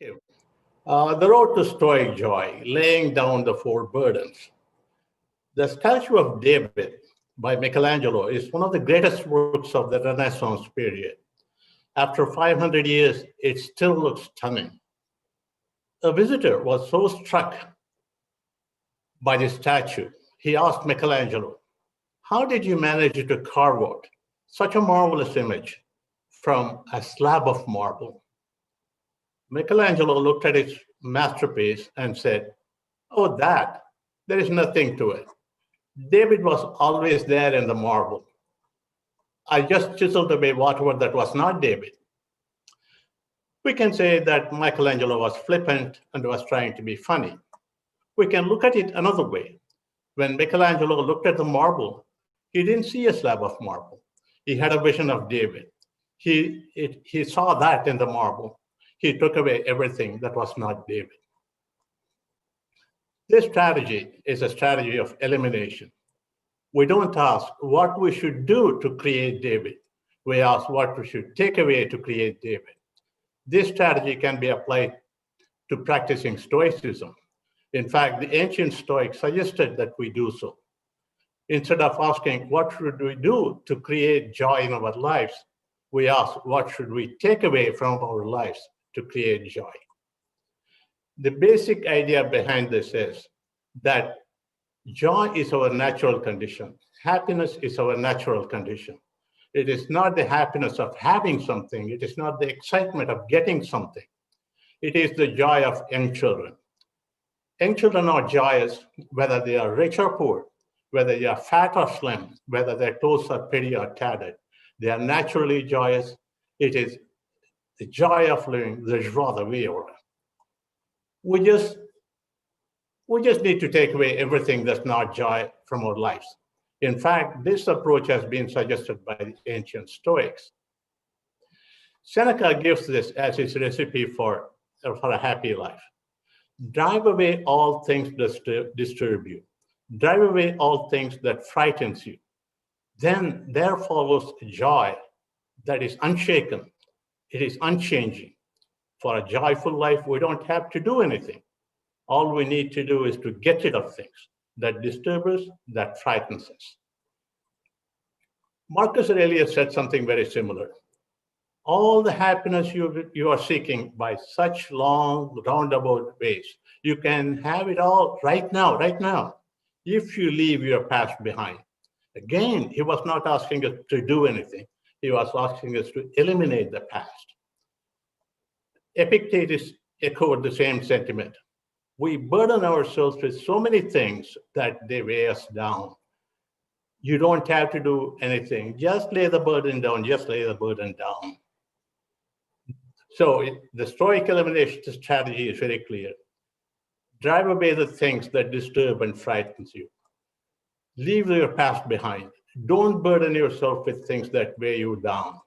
Okay. The Road to Stoic Joy, laying down the four burdens. The statue of David by Michelangelo is one of the greatest works of the Renaissance period. After 500 years, it still looks stunning. A visitor was so struck by the statue, he asked Michelangelo, "How did you manage to carve out such a marvelous image from a slab of marble?" Michelangelo looked at his masterpiece and said, "Oh, that, there is nothing to it. David was always there in the marble. I just chiseled away whatever that was not David." We can say that Michelangelo was flippant and was trying to be funny. We can look at it another way. When Michelangelo looked at the marble, he didn't see a slab of marble. He had a vision of David. He saw that in the marble. He took away everything that was not David. This strategy is a strategy of elimination. We don't ask what we should do to create David. We ask what we should take away to create David. This strategy can be applied to practicing Stoicism. In fact, the ancient Stoics suggested that we do so. Instead of asking what should we do to create joy in our lives, we ask what should we take away from our lives to create joy. The basic idea behind this is that joy is our natural condition. Happiness is our natural condition. It is not the happiness of having something. It is not the excitement of getting something. It is the joy of young children. Young children are joyous whether they are rich or poor, whether they are fat or slim, whether their toes are pretty or tattered. They are naturally joyous. It is the joy of living, the joie de vivre. We just need to take away everything that's not joy from our lives. In fact, this approach has been suggested by the ancient Stoics. Seneca gives this as his recipe for a happy life. Drive away all things that disturb you. Drive away all things that frightens you. Then there follows joy that is unshaken. It is unchanging. For a joyful life, we don't have to do anything. All we need to do is to get rid of things that disturb us, that frightens us. Marcus Aurelius said something very similar. All the happiness you are seeking by such long, roundabout ways, you can have it all right now, if you leave your past behind. Again, he was not asking us to do anything. He was asking us to eliminate the past. Epictetus echoed the same sentiment. We burden ourselves with so many things that they weigh us down. You don't have to do anything. Just lay the burden down. Just lay the burden down. So the Stoic elimination strategy is very clear. Drive away the things that disturb and frightens you. Leave your past behind. Don't burden yourself with things that weigh you down.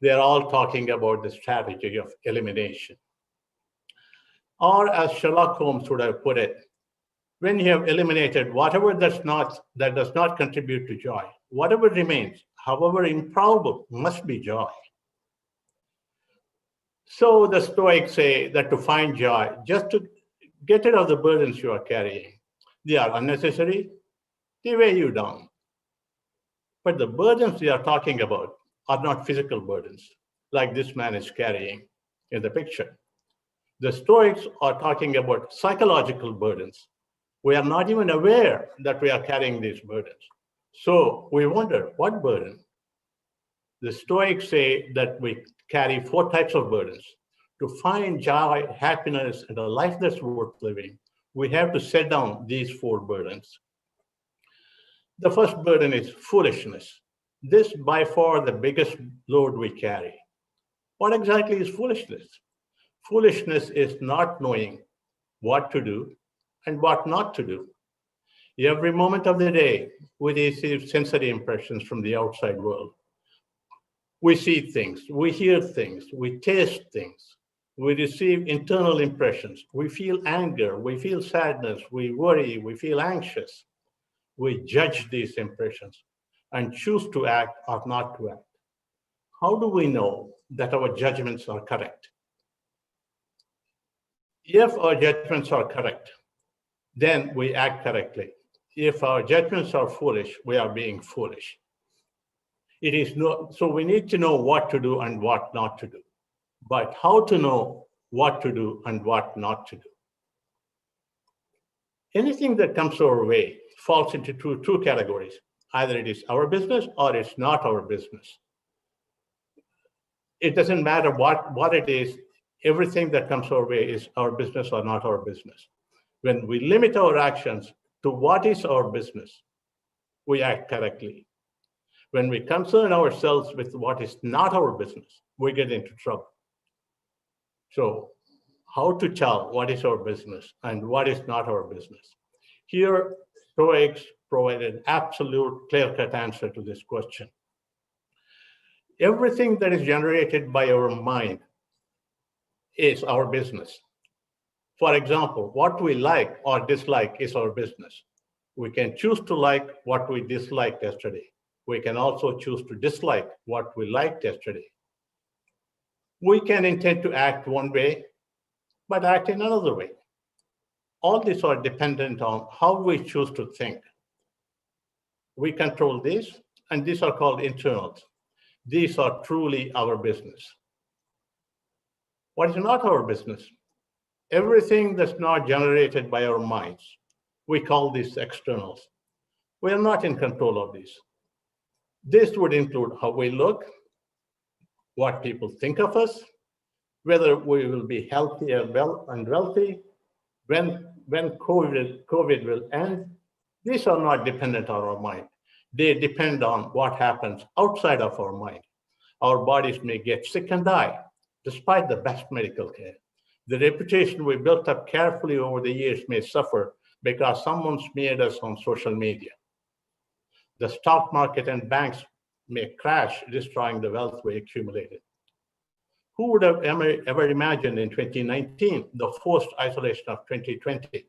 They're all talking about the strategy of elimination. Or as Sherlock Holmes would have put it, when you have eliminated whatever that does not contribute to joy, whatever remains, however improbable, must be joy. So the Stoics say that to find joy, just to get rid of the burdens you are carrying. They are unnecessary, they weigh you down. But the burdens they are talking about are not physical burdens, like this man is carrying in the picture. The Stoics are talking about psychological burdens. We are not even aware that we are carrying these burdens. So we wonder, what burden? The Stoics say that we carry four types of burdens. To find joy, happiness, and a life that's worth living, we have to set down these four burdens. The first burden is foolishness. This by far the biggest load we carry. What exactly is foolishness? Foolishness is not knowing what to do and what not to do. Every moment of the day, we receive sensory impressions from the outside world. We see things, we hear things, we taste things, we receive internal impressions. We feel anger, we feel sadness, we worry, we feel anxious. We judge these impressions and choose to act or not to act. How do we know that our judgments are correct? If our judgments are correct, then we act correctly. If our judgments are foolish, we are being foolish. So we need to know what to do and what not to do. But how to know what to do and what not to do? Anything that comes our way falls into two categories. Either it is our business or it's not our business. It doesn't matter what it is. Everything that comes our way is our business or not our business. When we limit our actions to what is our business, we act correctly. When we concern ourselves with what is not our business, we get into trouble. So, how to tell what is our business and what is not our business? Here, Stoics provide an absolute clear-cut answer to this question. Everything that is generated by our mind is our business. For example, what we like or dislike is our business. We can choose to like what we disliked yesterday. We can also choose to dislike what we liked yesterday. We can intend to act one way, but act in another way. All these are dependent on how we choose to think. We control these, and these are called internals. These are truly our business. What is not our business? Everything that's not generated by our minds, we call these externals. We are not in control of these. This would include how we look, what people think of us, whether we will be healthy and wealthy, when COVID will end. These are not dependent on our mind. They depend on what happens outside of our mind. Our bodies may get sick and die, despite the best medical care. The reputation we built up carefully over the years may suffer because someone smeared us on social media. The stock market and banks may crash, destroying the wealth we accumulated. Who would have ever imagined in 2019 the forced isolation of 2020?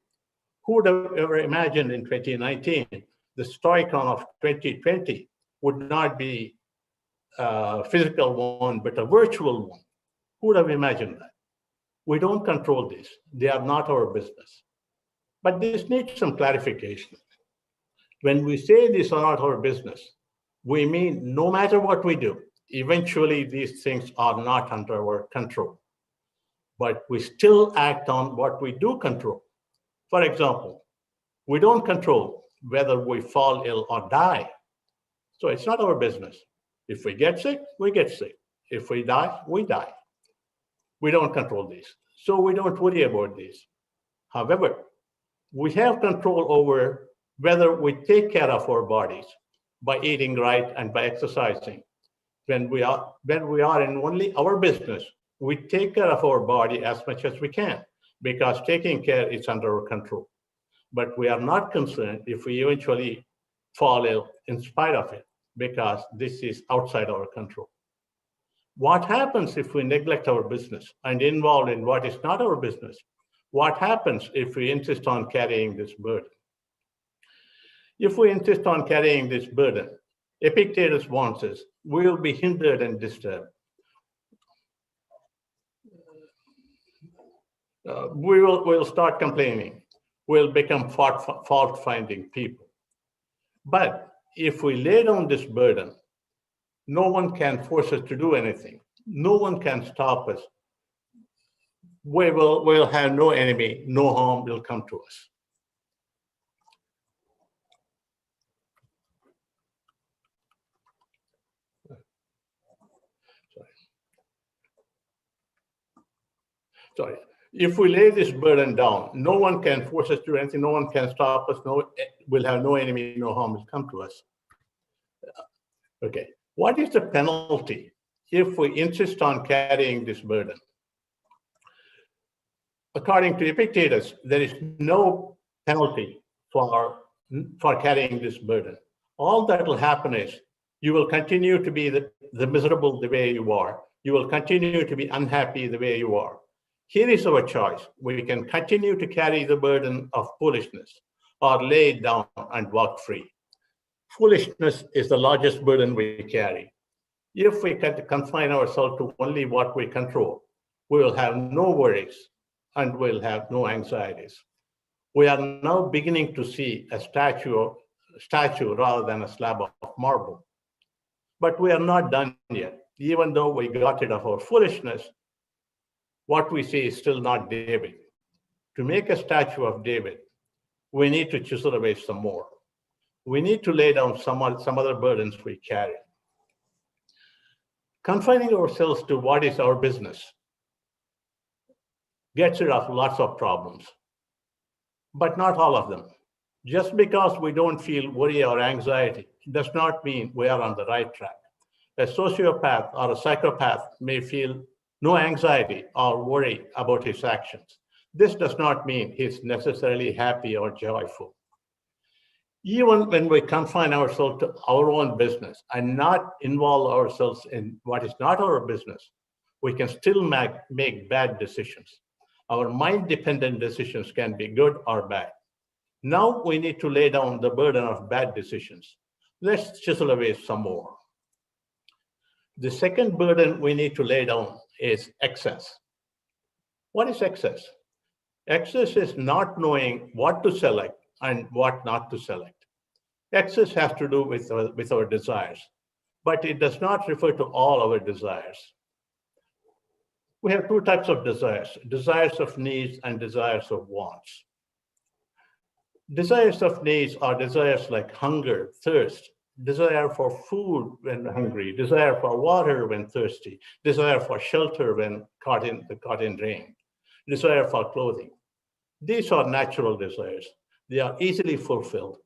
Who would have ever imagined in 2019 the Stoicon of 2020 would not be a physical one, but a virtual one? Who would have imagined that? We don't control these. They are not our business. But this needs some clarification. When we say these are not our business, we mean no matter what we do, eventually these things are not under our control. But we still act on what we do control. For example, we don't control whether we fall ill or die. So it's not our business. If we get sick, we get sick. If we die, we die. We don't control these. So we don't worry about these. However, we have control over whether we take care of our bodies by eating right and by exercising. When we are in only our business, we take care of our body as much as we can because taking care is under our control. But we are not concerned if we eventually fall ill in spite of it because this is outside our control. What happens if we neglect our business and involve in what is not our business? What happens if we insist on carrying this burden? If we insist on carrying this burden, Epictetus warns us, we will be hindered and disturbed. We'll start complaining. We'll become fault-finding people. But if we lay down this burden, no one can force us to do anything. No one can stop us. We'll have no enemy, no harm will come to us. Sorry. If we lay this burden down, no one can force us to do anything, no one can stop us, we'll have no enemy, no harm will come to us. Okay. What is the penalty if we insist on carrying this burden? According to Epictetus, there is no penalty for carrying this burden. All that will happen is you will continue to be the miserable the way you are. You will continue to be unhappy the way you are. Here is our choice. We can continue to carry the burden of foolishness or lay it down and walk free. Foolishness is the largest burden we carry. If we can confine ourselves to only what we control, we will have no worries. and we'll have no anxieties. We are now beginning to see a statue rather than a slab of marble. But we are not done yet. Even though we got rid of our foolishness, what we see is still not David. To make a statue of David, we need to chisel away some more. We need to lay down some other burdens we carry. Confining ourselves to what is our business gets rid of lots of problems, but not all of them. Just because we don't feel worry or anxiety does not mean we are on the right track. A sociopath or a psychopath may feel no anxiety or worry about his actions. This does not mean he's necessarily happy or joyful. Even when we confine ourselves to our own business and not involve ourselves in what is not our business, we can still make bad decisions. Our mind-dependent decisions can be good or bad. Now we need to lay down the burden of bad decisions. Let's chisel away some more. The second burden we need to lay down is excess. What is excess? Excess is not knowing what to select and what not to select. Excess has to do with our desires, but it does not refer to all our desires. We have two types of desires of needs and desires of wants. Desires of needs are desires like hunger, thirst, desire for food when hungry, desire for water when thirsty, desire for shelter when caught in rain, desire for clothing. These are natural desires. They are easily fulfilled.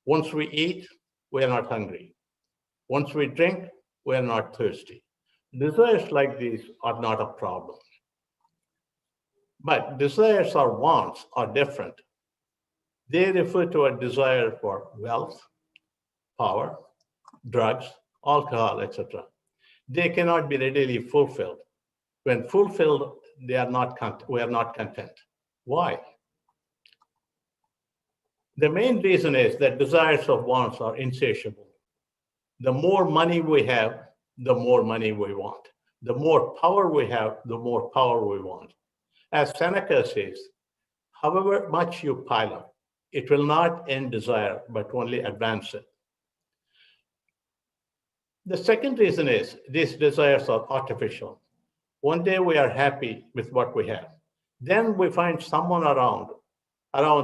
Once we eat, we are not hungry. Once we drink, we are not thirsty. Desires like these are not a problem. But desires or wants are different. They refer to a desire for wealth, power, drugs, alcohol, etc. They cannot be readily fulfilled. When fulfilled, we are not content. Why? The main reason is that desires of wants are insatiable. The more money we have, the more money we want. The more power we have, the more power we want. As Seneca says, however much you pile up, it will not end desire, but only advance it. The second reason is these desires are artificial. One day we are happy with what we have. Then we find someone around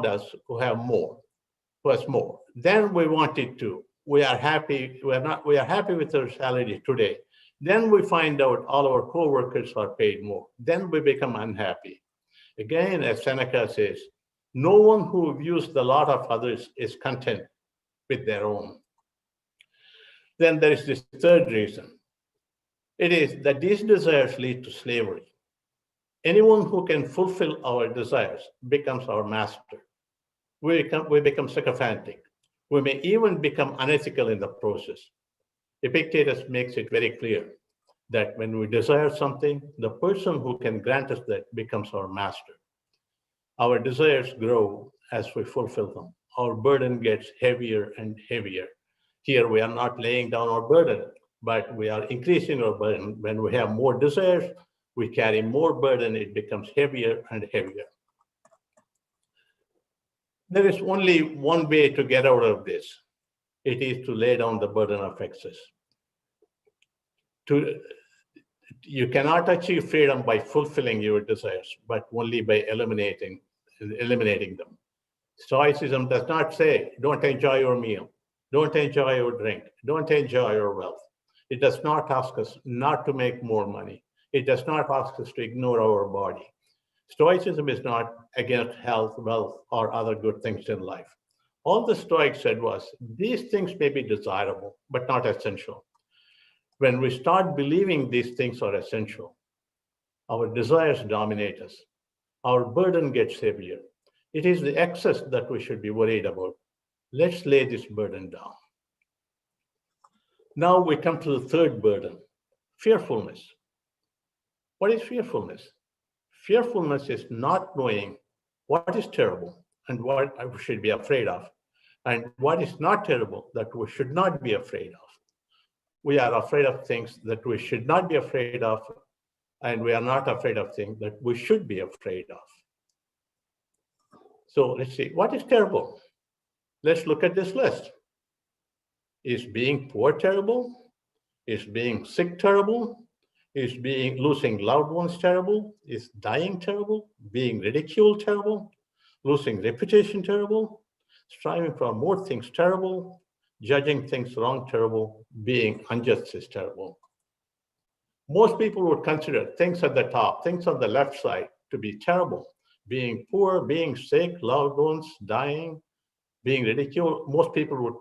us who has more. Then we want it too. We are happy with our salary today. Then we find out all our co-workers are paid more. Then we become unhappy. Again, as Seneca says, no one who views the lot of others is content with their own. Then there is this third reason. It is that these desires lead to slavery. Anyone who can fulfill our desires becomes our master. We become sycophantic. We may even become unethical in the process. Epictetus makes it very clear that when we desire something, the person who can grant us that becomes our master. Our desires grow as we fulfill them. Our burden gets heavier and heavier. Here we are not laying down our burden, but we are increasing our burden. When we have more desires, we carry more burden, it becomes heavier and heavier. There is only one way to get out of this. It is to lay down the burden of excess. You cannot achieve freedom by fulfilling your desires, but only by eliminating them. Stoicism does not say, don't enjoy your meal, don't enjoy your drink, don't enjoy your wealth. It does not ask us not to make more money. It does not ask us to ignore our body. Stoicism is not against health, wealth, or other good things in life. All the Stoics said was, these things may be desirable, but not essential. When we start believing these things are essential, our desires dominate us. Our burden gets heavier. It is the excess that we should be worried about. Let's lay this burden down. Now we come to the third burden, fearfulness. What is fearfulness? Fearfulness is not knowing what is terrible and what we should be afraid of, and what is not terrible that we should not be afraid of. We are afraid of things that we should not be afraid of, and we are not afraid of things that we should be afraid of. So let's see, what is terrible? Let's look at this list. Is being poor terrible? Is being sick terrible? Is being losing loved ones terrible? Is dying terrible? Being ridiculed terrible? Losing reputation terrible? Striving for more things terrible? Judging things wrong terrible? Being unjust is terrible. Most people would consider things at the top, things on the left side, to be terrible. Being poor, being sick, loved ones, dying, being ridiculed. Most people would,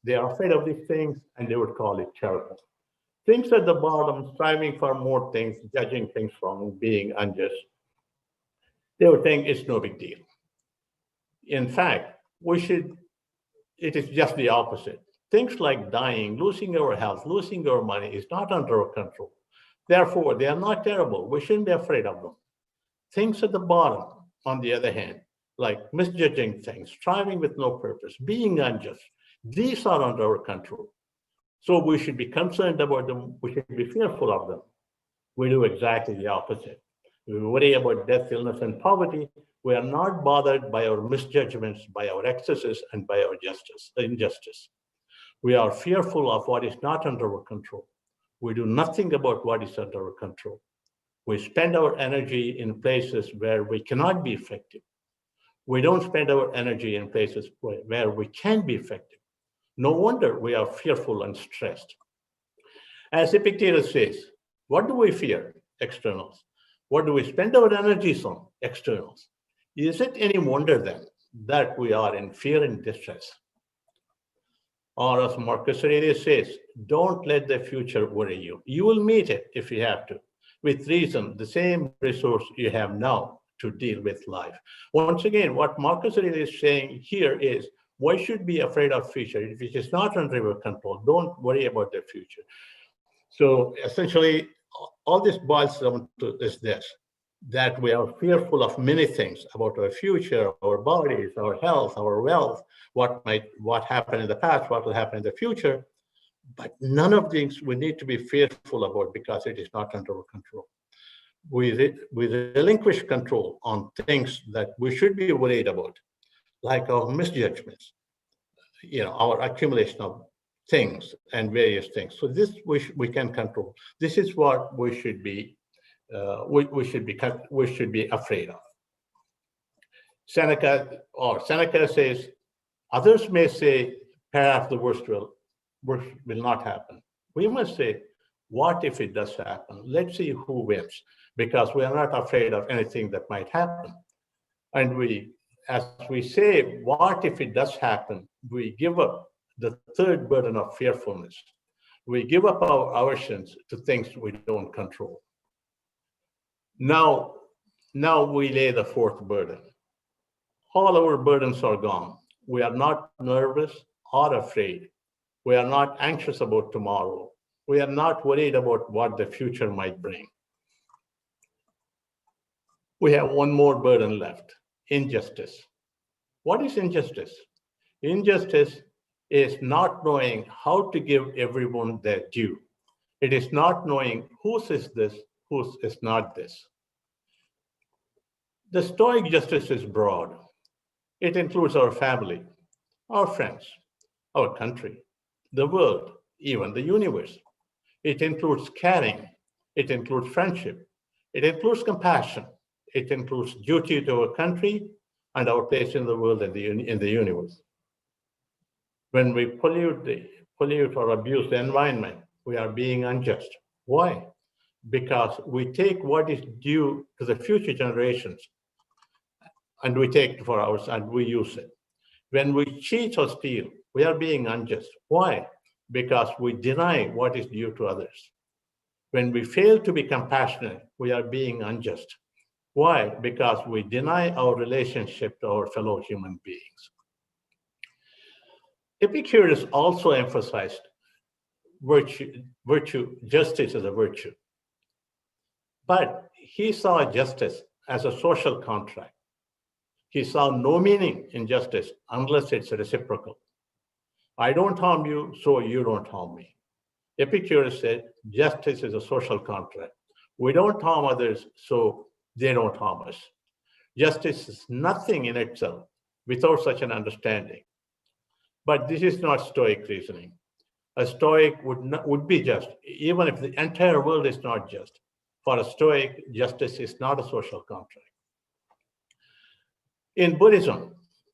they are afraid of these things and they would call it terrible. Things at the bottom, striving for more things, judging things wrong, being unjust, they would think it's no big deal. In fact, it is just the opposite. Things like dying, losing our health, losing our money is not under our control. Therefore, they are not terrible. We shouldn't be afraid of them. Things at the bottom, on the other hand, like misjudging things, striving with no purpose, being unjust, these are under our control. So we should be concerned about them. We should be fearful of them. We do exactly the opposite. We worry about death, illness, and poverty. We are not bothered by our misjudgments, by our excesses, and by our injustice. We are fearful of what is not under our control. We do nothing about what is under our control. We spend our energy in places where we cannot be effective. We don't spend our energy in places where we can be effective. No wonder we are fearful and stressed. As Epictetus says, what do we fear? Externals. What do we spend our energies on? Externals. Is it any wonder then that we are in fear and distress? Or as Marcus Aurelius says, don't let the future worry you. You will meet it if you have to, with reason, the same resource you have now to deal with life. Once again, what Marcus Aurelius is saying here is, why should we be afraid of future? If it is not under your control, don't worry about the future. So essentially, all this boils down to is this, that we are fearful of many things about our future, our bodies, our health, our wealth, what happened in the past, what will happen in the future. But none of these we need to be fearful about because it is not under our control. We relinquish control on things that we should be worried about, like our misjudgments, our accumulation of things and various things. So this we can control. This is what we should be afraid of. Seneca says, others may say, perhaps the worst will not happen. We must say, what if it does happen? Let's see who wins, because we are not afraid of anything that might happen. And as we say, what if it does happen, we give up the third burden of fearfulness. We give up our aversions to things we don't control. Now we lay the fourth burden. All our burdens are gone. We are not nervous or afraid. We are not anxious about tomorrow. We are not worried about what the future might bring. We have one more burden left, injustice. What is injustice? Injustice is not knowing how to give everyone their due. It is not knowing whose is this, whose is not this. The Stoic justice is broad. It includes our family, our friends, our country, the world, even the universe. It includes caring. It includes friendship. It includes compassion. It includes duty to our country and our place in the world and in the universe. When we pollute or abuse the environment, we are being unjust. Why? Because we take what is due to the future generations and we take it for ours and we use it. When we cheat or steal, we are being unjust. Why? Because we deny what is due to others. When we fail to be compassionate, we are being unjust. Why? Because we deny our relationship to our fellow human beings. Epictetus also emphasized virtue, justice as a virtue. But he saw justice as a social contract. He saw no meaning in justice unless it's reciprocal. I don't harm you, so you don't harm me. Epictetus said justice is a social contract. We don't harm others, so they don't harm us. Justice is nothing in itself. without such an understanding. But this is not Stoic reasoning. A Stoic would be just, even if the entire world is not just. For a Stoic, justice is not a social contract. In Buddhism,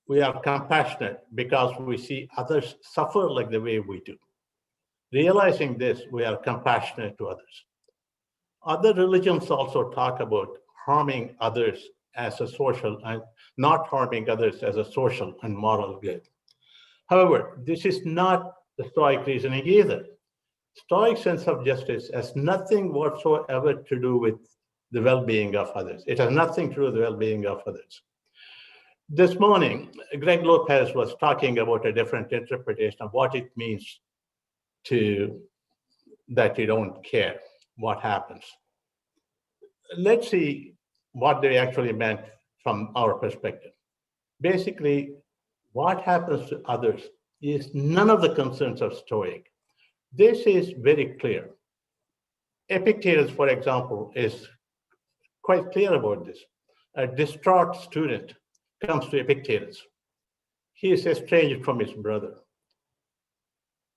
we are compassionate because we see others suffer like the way we do. Realizing this, we are compassionate to others. Other religions also talk about harming others as a social and not harming others as a social and moral good. However, this is not the Stoic reasoning either. Stoic sense of justice has nothing whatsoever to do with the well-being of others. It has nothing to do with the well-being of others. This morning, Greg Lopez was talking about a different interpretation of what it means that you don't care what happens. Let's see what they actually meant from our perspective. Basically, what happens to others is none of the concerns of Stoic. This is very clear. Epictetus, for example, is quite clear about this. A distraught student comes to Epictetus. He is estranged from his brother.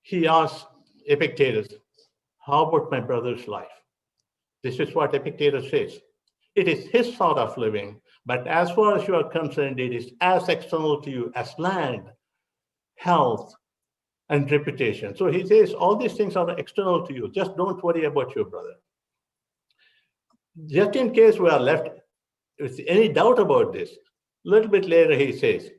He asks Epictetus, how about my brother's life? This is what Epictetus says. It is his sort of living, but as far as you are concerned, it is as external to you as land, health, and reputation. So he says all these things are external to you. Just don't worry about your brother. Just in case we are left with any doubt about this, a little bit later he says,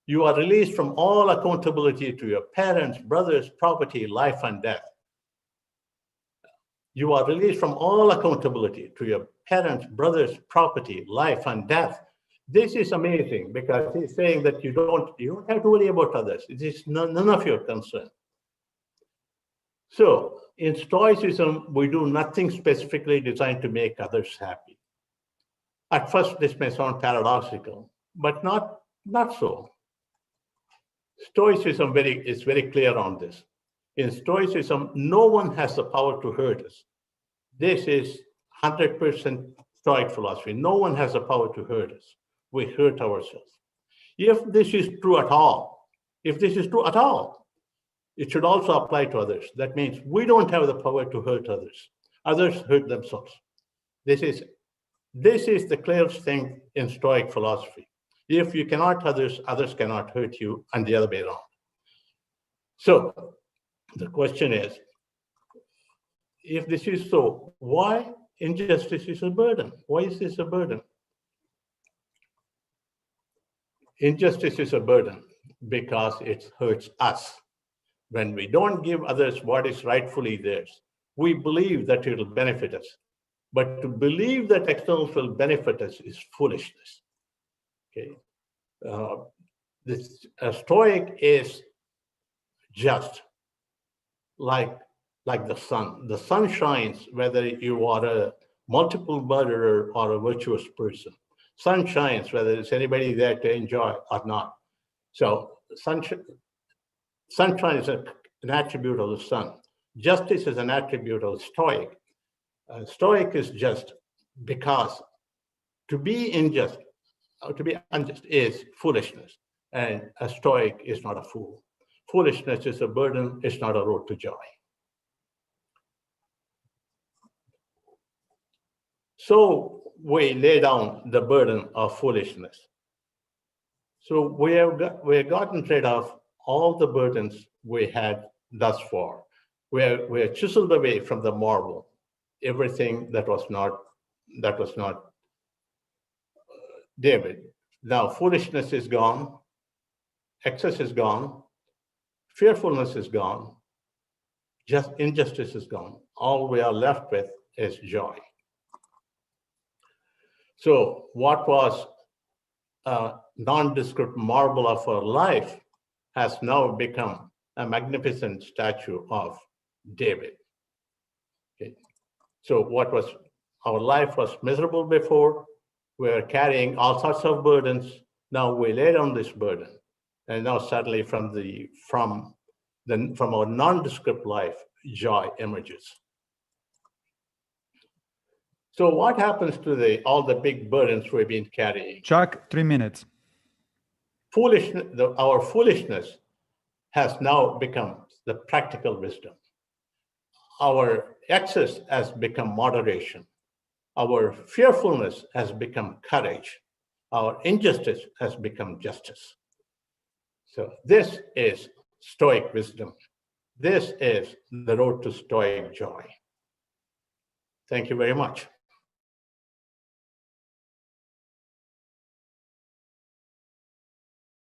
you are released from all accountability to your parents, brothers, property, life, and death. You are released from all accountability to your parents, brothers, property, life, and death. This is amazing because he's saying that you don't have to worry about others. It is none of your concern. So in Stoicism, we do nothing specifically designed to make others happy. At first, this may sound paradoxical, but not so. Stoicism is very clear on this. In Stoicism, no one has the power to hurt us. This is 100% Stoic philosophy. No one has the power to hurt us. We hurt ourselves. If this is true at all, it should also apply to others. That means we don't have the power to hurt others. Others hurt themselves. This is the clearest thing in Stoic philosophy. If you cannot others cannot hurt you, and the other way around. So the question is, if this is so, why injustice is a burden? Why is this a burden? Injustice is a burden because it hurts us. When we don't give others what is rightfully theirs, we believe that it will benefit us. But to believe that externals will benefit us is foolishness. Okay, a Stoic is just like the sun. The sun shines whether you are a multiple murderer or a virtuous person. Sun shines whether there's anybody there to enjoy or not. So sunshine is an attribute of the sun. Justice is an attribute of the Stoic. Stoic is just because to be unjust is foolishness. And a Stoic is not a fool. Foolishness is a burden, it's not a road to joy. So we lay down the burden of foolishness. So we have gotten rid of all the burdens we had thus far. We are chiseled away from the marble, everything that was not David. Now foolishness is gone, excess is gone, fearfulness is gone, just injustice is gone. All we are left with is joy. So what was a nondescript marble of our life has now become a magnificent statue of David. Okay. So our life was miserable before. We were carrying all sorts of burdens. Now we lay down this burden. And now suddenly from our nondescript life, joy emerges. So what happens to all the big burdens we've been carrying? Chuck, 3 minutes. our foolishness has now become the practical wisdom. Our excess has become moderation. Our fearfulness has become courage. Our injustice has become justice. So this is Stoic wisdom. This is the road to Stoic joy. Thank you very much.